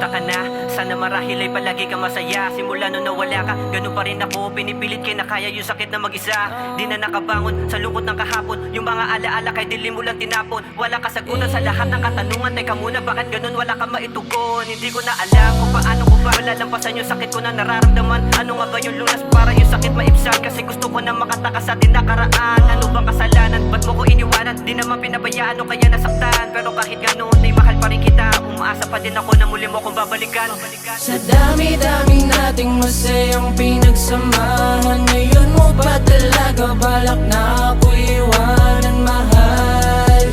Kamusta ka na? Sana marahil ay palagi ka masaya. Simula nung nawala ka, ganun pa rin ako. Pinipilit kay na kaya yung sakit na mag-isa. Di na nakabangon sa lungkot ng kahapon. Yung mga alaala kay dilim mo lang tinapon. Wala kasagutan sa lahat ng katanungan. Teka muna, bakit ganun wala ka maitugon? Hindi ko na alam kung paano ko ba malalampasan yung sakit ko na nararamdaman. Ano nga ba yung lunas para yung sakit maibsan? Kasi gusto ko na makatakas sa tinakaraan. Ano bang kasalanan? Ba't mo ko iniwanan? Di naman pinabayaan o kaya nasaktan. Pero kahit ganun ay mahal pa rin kita. Umaasa pa din ako na muli mo kung babalikan. Sa dami-dami nating masayang pinagsamahan, ngayon mo ba talaga balak na ako iwanan? Mahal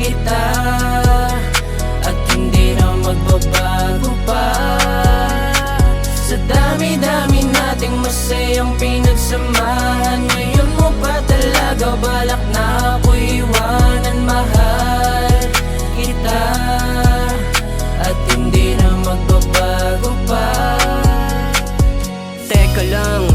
kita at hindi na magbabago pa. Sa dami-dami nating masayang pinagsamahan, ngayon mo ba talaga balak na ako iwanan? Mahal kita at hindi na magbabago pa. Teka lang,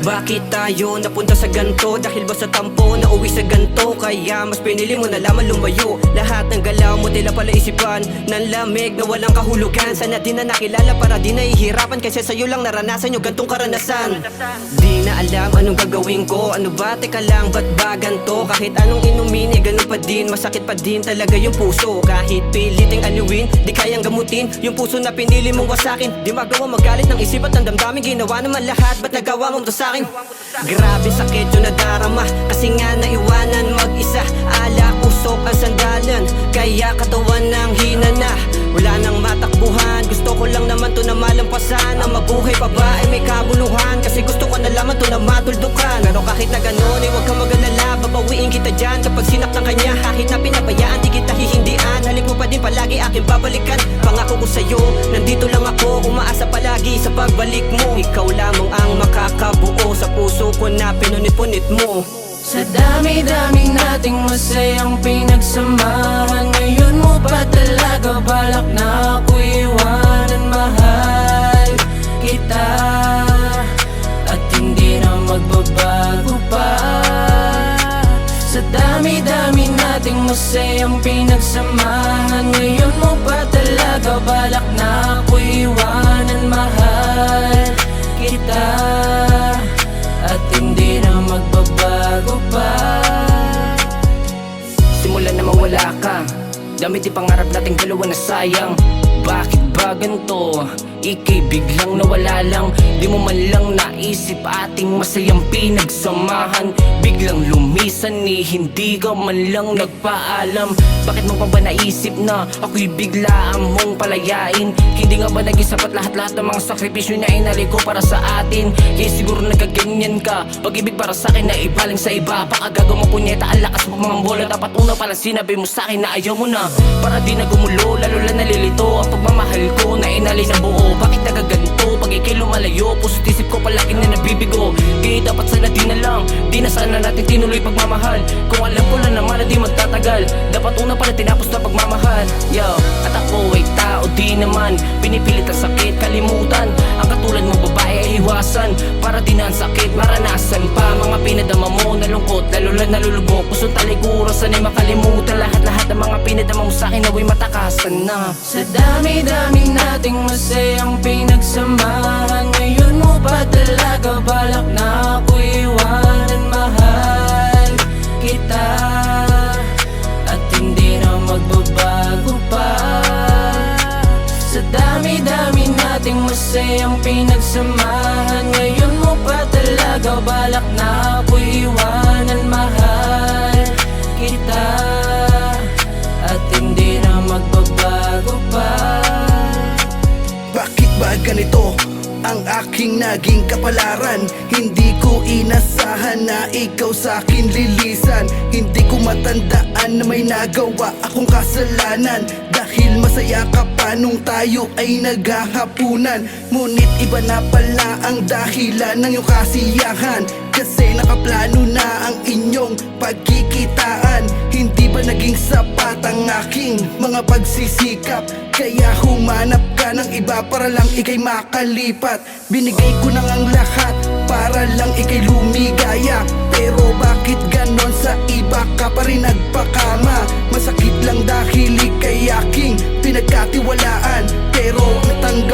bakit tayo napunta sa ganto? Dahil ba sa tampo na uwi sa ganto? Kaya mas pinili mo na lamang lumayo. Lahat ng galaw mo tila pala isipan ng lamig na walang kahulugan. Sana di na nakilala para di nahihirapan. Kasi sa'yo lang naranasan yung gantong karanasan. Di na alam anong gagawin ko. Ano ba? Teka lang, ba't ba ganto? Kahit anong inumin eh ganun pa din. Masakit pa din talaga yung puso. Kahit piliting aliwin, di kayang gamutin yung puso na pinili mong wasakin. Di magawa magalit ng isip at ang damdamin. Ginawa naman lahat, ba't nagawa mo to sa'kin? Grabe sakit yung nadarama. Kasi nga naiwanan mag-isa. Ala, usok ang sandalan. Kaya katawan ng hina na. Wala nang matakbuhan. Gusto ko lang naman to na malampasan. Ang mabuhay pa ba ay may kabuluhan. Kasi gusto ko na laman to na matuldukan. Pero kahit na ganun ay huwag kang mag-alala. Babawiin kita dyan kapag sinak ng kanya. Kahit na pinabayaan di kita hihindian. Halik mo pa din palagi aking babalikan. Pangako ko sa'yo, nandito lang ako. Umaasa palagi sa pagbalik mo. Ikaw lamang ang makakabuo sa puso ko na pinunit-punit mo. Sa dami-dami nating masayang pinagsamahan, ngayon mo ba talaga balak na ako iwanan? Mahal kita at hindi na magbabago pa. Sa dami-dami nating masayang pinagsamahan, ngayon mo ba talaga balak na ako iwanan? Mahal kita at hindi na magbabago pa. Simula na mawala ka, dami di pangarap nating dalawa na sayang. Bakit ba ganito? Ika'y biglang nawala lang. Di mo man lang naisip ating masayang pinagsamahan. Biglang lumisan ni hindi ka man lang nagpaalam. Bakit mo pa ba naisip na ako'y biglaan mong palayain? Hindi nga ba naging sapat lahat-lahat ng mga sakripisyo na inaligo para sa atin? Kaya siguro nagkaganyan ka. Pag-ibig para sa akin na ibaling sa iba. Pakagago mo punyeta, ang lakas mo mga bola. Dapat una pala sinabi mo sa akin na ayaw mo na. Para di na gumulo, lalo lang nalilito ang pagmamahal ko na inali na buo. Bakit nagaganto? Pag ikay lumalayo, puso't isip ko palagi na nabibigo. Di dapat sana di na lang, di na sana natin tinuloy pagmamahal. Kung alam ko lang naman na di magtatagal, dapat una pala tinapos na pagmamahal. Yo, at ako ay tao di naman pinipilit ang sakit, kalimutan. Ang katulad mo babae ay iwasan. Para di na ang sakit, maranasan pa. Mga pinadama mo na lungkot, lalo lang nalulubog. Pusong talikuran, sana'y makalimutan. Lahat-lahat ng mga pinadama mo sa'kin nawa'y matakasan na. Sa dami-dami nating masayang pinagsamahan, ngayon mo ba talaga balak na ako iwanan? Mahal kita at hindi na magbabago pa. Sa dami-dami nating masayang pinagsamahan, ngayon mo ba talaga balak na ako iwanan? Mahal kita at hindi na magbabago pa. Bakit ba ganito ang aking naging kapalaran? Hindi ko inasahan na ikaw sa'kin lilisan. Hindi ko matandaan na may nagawa akong kasalanan. Dahil masaya ka pa nung tayo ay naghahapunan. Ngunit iba na pala ang dahilan ng iyong kasiyahan. Kasi nakaplano na ang inyong pagkikitaan. Hindi ba naging sapat ang aking mga pagsisikap? Kaya humanap ka ng iba para lang ikay makalipat. Binigay ko nang ang lahat para lang ikay lumigaya. Pero bakit ganon sa iba ka pa rin nagpakama? Masakit lang dahil ikay aking pinagkatiwalaan. Pero ang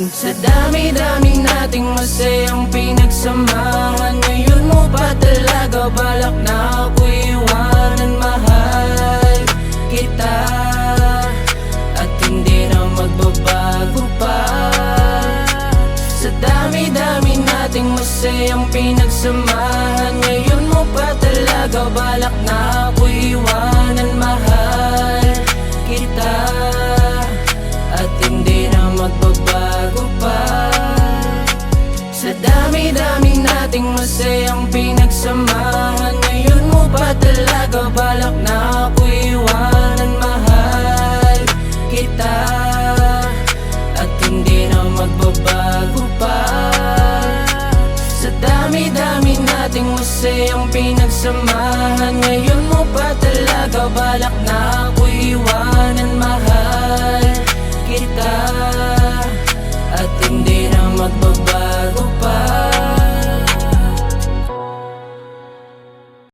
Sa dami-dami nating masayang pinagsamahan, ngayon mo ba talaga balak na ako iwanan? Mahal kita at hindi na magbabago pa. Sa dami-dami nating masayang pinagsamahan, ngayon mo ba talaga balak na ako iwanan? Mahal kita at hindi na magbabago pa. Sa dami-dami nating masayang pinagsamahan, ngayon mo ba talaga balak na ako iwanan? Mahal kita at hindi na magbabago pa. Sa dami-dami nating masayang pinagsamahan, ngayon mo ba talaga balak na ako iwanan?